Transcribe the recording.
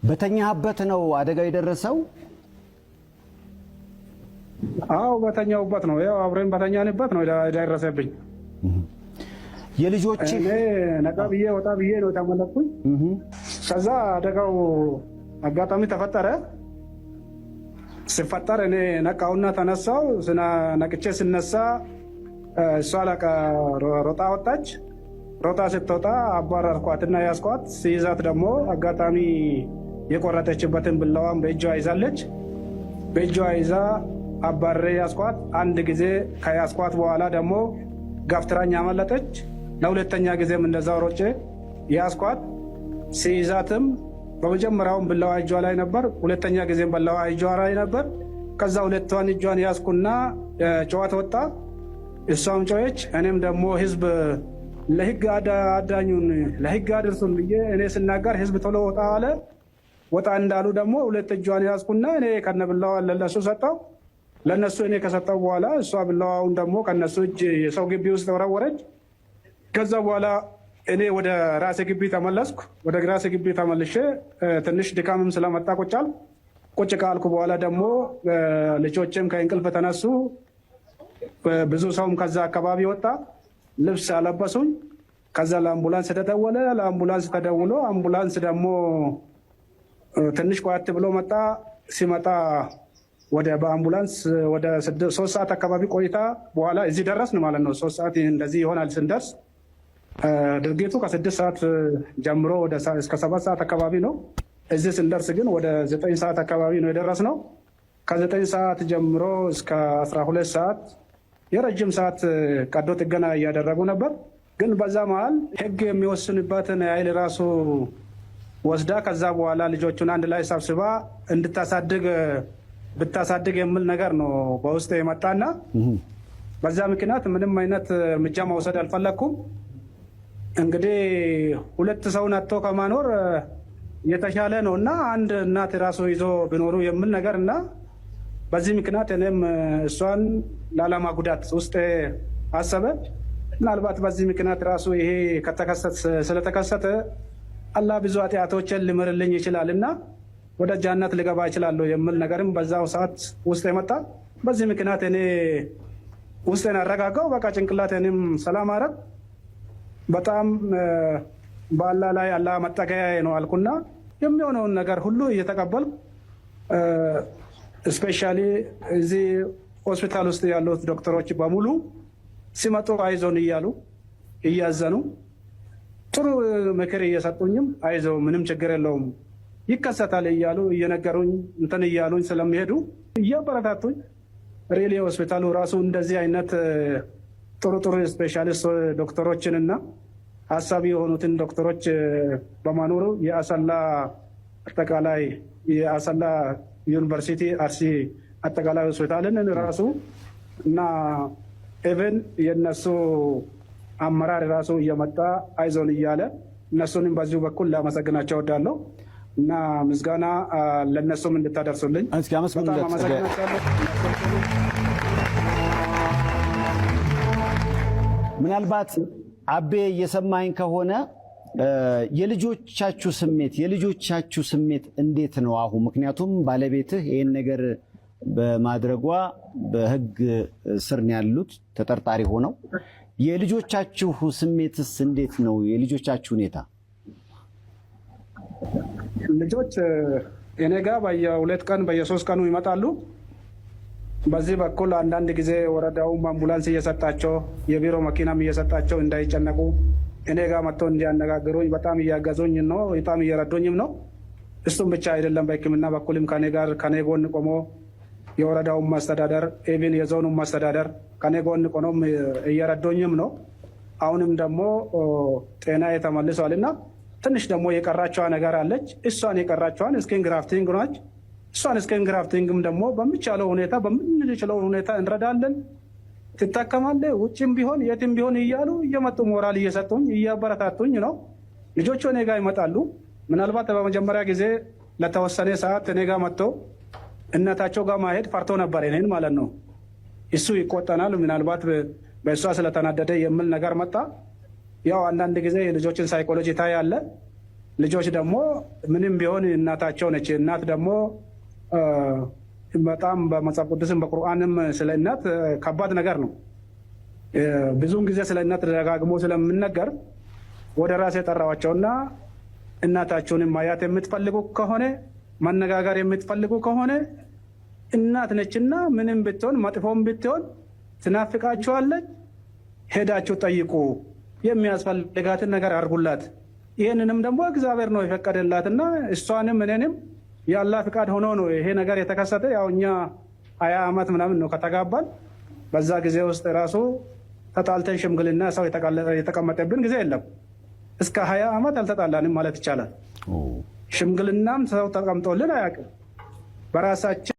በተኛህበት ነው አደጋው የደረሰው? አዎ በተኛውበት ነው። ያው አብረን በተኛንበት ነው የደረሰብኝ። የልጆች እኔ ነቃ ብዬ ወጣ ብዬ ነው የተመለስኩኝ። ከዛ አደጋው አጋጣሚ ተፈጠረ። ሲፈጠር እኔ ነቃውና ተነሳው። ነቅቼ ስነሳ እሷ ሮጣ ወጣች። ሮጣ ስትወጣ አባረርኳትና ያስኳት። ሲይዛት ደግሞ አጋጣሚ የቆረጠችበትን ብላዋን በእጇ ይዛለች። በእጇ ይዛ አባሬ ያስኳት። አንድ ጊዜ ከያስኳት በኋላ ደግሞ ጋፍትራኝ አመለጠች። ለሁለተኛ ጊዜም እንደዛው ሮጬ ያስኳት። ሲይዛትም በመጀመሪያውም ብላዋ እጇ ላይ ነበር፣ ሁለተኛ ጊዜም ብላዋ እጇ ላይ ነበር። ከዛ ሁለቷን እጇን ያስኩና ጨዋታ ወጣ። እሷም ጮኸች። እኔም ደግሞ ህዝብ ለህግ አዳኙን ለህግ አድርሱን ብዬ እኔ ስናገር ህዝብ ቶሎ ወጣ አለ። ወጣ እንዳሉ ደግሞ ሁለት እጇን ያስኩና እኔ ከነ ብላዋ ለነሱ ሰጠው። ለነሱ እኔ ከሰጠው በኋላ እሷ ብላዋውን ደግሞ ከነሱ እጅ የሰው ግቢ ውስጥ ወረወረች። ከዛ በኋላ እኔ ወደ ራሴ ግቢ ተመለስኩ። ወደ ራሴ ግቢ ተመልሼ ትንሽ ድካምም ስለመጣ ቁጭ ካልኩ በኋላ ደግሞ ልጆችም ከእንቅልፍ ተነሱ። ብዙ ሰውም ከዛ አካባቢ ወጣ። ልብስ አለበሱኝ። ከዛ ለአምቡላንስ ተደወለ። ለአምቡላንስ ተደውሎ አምቡላንስ ደግሞ ትንሽ ቆየት ብሎ መጣ። ሲመጣ በአምቡላንስ ወደ 3 ሰዓት አካባቢ ቆይታ በኋላ እዚህ ደረስን ማለት ነው። 3 ሰዓት እንደዚህ ይሆናል ስንደርስ። ድርጊቱ ከ6 ሰዓት ጀምሮ እስከ 7 ሰዓት አካባቢ ነው። እዚህ ስንደርስ ግን ወደ 9 ሰዓት አካባቢ ነው የደረስነው። ከ9 ሰዓት ጀምሮ እስከ 12 ሰዓት የረጅም ሰዓት ቀዶ ጥገና እያደረጉ ነበር። ግን በዛ መሀል ህግ የሚወስንበትን ኃይል ራሱ ወስዳ ከዛ በኋላ ልጆቹን አንድ ላይ ሰብስባ ብታሳድግ የሚል ነገር ነው በውስጥ የመጣና በዛ ምክንያት ምንም አይነት እርምጃ መውሰድ አልፈለግኩም። እንግዲህ ሁለት ሰውን አጥቶ ከማኖር የተሻለ ነው እና አንድ እናት ራሱ ይዞ ቢኖሩ የሚል ነገር እና በዚህ ምክንያት እኔም እሷን ላለማጉዳት ውስጥ አሰበ። ምናልባት በዚህ ምክንያት ራሱ ይሄ ስለተከሰተ አላህ ብዙ ኃጢአቶችን ሊምርልኝ ይችላል እና ወደ ጃነት ልገባ ይችላለሁ የሚል ነገርም በዛው ሰዓት ውስጥ የመጣ። በዚህ ምክንያት እኔ ውስጤን አረጋጋው። በቃ ጭንቅላቴንም ሰላም አረግ። በጣም በአላህ ላይ አላህ መጠገያዬ ነው አልኩና የሚሆነውን ነገር ሁሉ እየተቀበልኩ ስፔሻሊ እዚህ ሆስፒታል ውስጥ ያሉት ዶክተሮች በሙሉ ሲመጡ አይዞን እያሉ እያዘኑ ጥሩ ምክር እየሰጡኝም አይዞ ምንም ችግር የለውም ይከሰታል እያሉ እየነገሩኝ እንትን እያሉኝ ስለሚሄዱ እያበረታቱኝ ሪሊ ሆስፒታሉ ራሱ እንደዚህ አይነት ጥሩ ስፔሻሊስት ዶክተሮችንና ሀሳቢ የሆኑትን ዶክተሮች በማኖሩ የአሰላ ዩኒቨርሲቲ አርሲ አጠቃላይ ሆስፒታልን ራሱ እና ኢቨን የነሱ አመራር ራሱ እየመጣ አይዞን እያለ እነሱንም በዚሁ በኩል ላመሰግናቸው እወዳለሁ እና ምስጋና ለነሱም እንድታደርሱልኝ በጣም አመሰግናቸዋለሁ። ምናልባት አቤ እየሰማኝ ከሆነ የልጆቻችሁ ስሜት እንዴት ነው አሁን? ምክንያቱም ባለቤትህ ይህን ነገር በማድረጓ በህግ ስር ነው ያሉት ተጠርጣሪ ሆነው። የልጆቻችሁ ስሜትስ እንዴት ነው? የልጆቻችሁ ሁኔታ? ልጆች እኔ ጋ በየ2 ቀን በየ3 ቀኑ ይመጣሉ። በዚህ በኩል አንዳንድ ጊዜ ወረዳውም አምቡላንስ እየሰጣቸው የቢሮ መኪናም እየሰጣቸው እንዳይጨነቁ እኔ ጋር መጥተው እንዲያነጋግሩኝ በጣም እያገዙኝ ነው፣ በጣም እየረዱኝም ነው። እሱም ብቻ አይደለም፣ በሕክምና በኩልም ከኔ ጎን ቆሞ የወረዳውን ማስተዳደር ኢቭን የዞኑን ማስተዳደር ከኔ ጎን ቆኖም እየረዱኝም ነው። አሁንም ደግሞ ጤና ተመልሷል እና ትንሽ ደግሞ የቀራቸዋ ነገር አለች። እሷን የቀራቸዋን ስኪን ግራፍቲንግ ናች። እሷን ስኪን ግራፍቲንግም ደግሞ በሚቻለው ሁኔታ በምንችለው ሁኔታ እንረዳለን። ትታከማለህ፣ ውጭም ቢሆን የትም ቢሆን እያሉ እየመጡ ሞራል እየሰጡኝ እያበረታቱኝ ነው። ልጆቹ እኔ ጋር ይመጣሉ። ምናልባት በመጀመሪያ ጊዜ ለተወሰነ ሰዓት እኔ ጋር መጥቶ እናታቸው ጋር ማሄድ ፈርቶ ነበር እኔን ማለት ነው። እሱ ይቆጠናል ምናልባት በእሷ ስለተናደደ የሚል ነገር መጣ። ያው አንዳንድ ጊዜ የልጆችን ሳይኮሎጂ ታያለ። ልጆች ደግሞ ምንም ቢሆን እናታቸው ነች። እናት ደግሞ በጣም በመጽሐፍ ቅዱስም በቁርአንም ስለ እናት ከባድ ነገር ነው። ብዙውን ጊዜ ስለ እናት ደጋግሞ ስለምነገር ወደ ራስ የጠራዋቸውና እናታችሁንም ማየት የምትፈልጉ ከሆነ መነጋገር የምትፈልጉ ከሆነ እናት ነችና ምንም ብትሆን መጥፎም ብትሆን ትናፍቃችኋለች። ሄዳችሁ ጠይቁ፣ የሚያስፈልጋትን ነገር አድርጉላት። ይህንንም ደግሞ እግዚአብሔር ነው የፈቀደላትና እሷንም እኔንም የአላህ ፍቃድ ሆኖ ነው ይሄ ነገር የተከሰተ። ያው እኛ 20 ዓመት ምናምን ነው ከተጋባን። በዛ ጊዜ ውስጥ ራሱ ተጣልተን ሽምግልና ሰው የተቀመጠብን ጊዜ የለም። እስከ 20 ዓመት አልተጣላንም ማለት ይቻላል። ሽምግልናም ሰው ተቀምጦልን አያውቅም። በራሳችን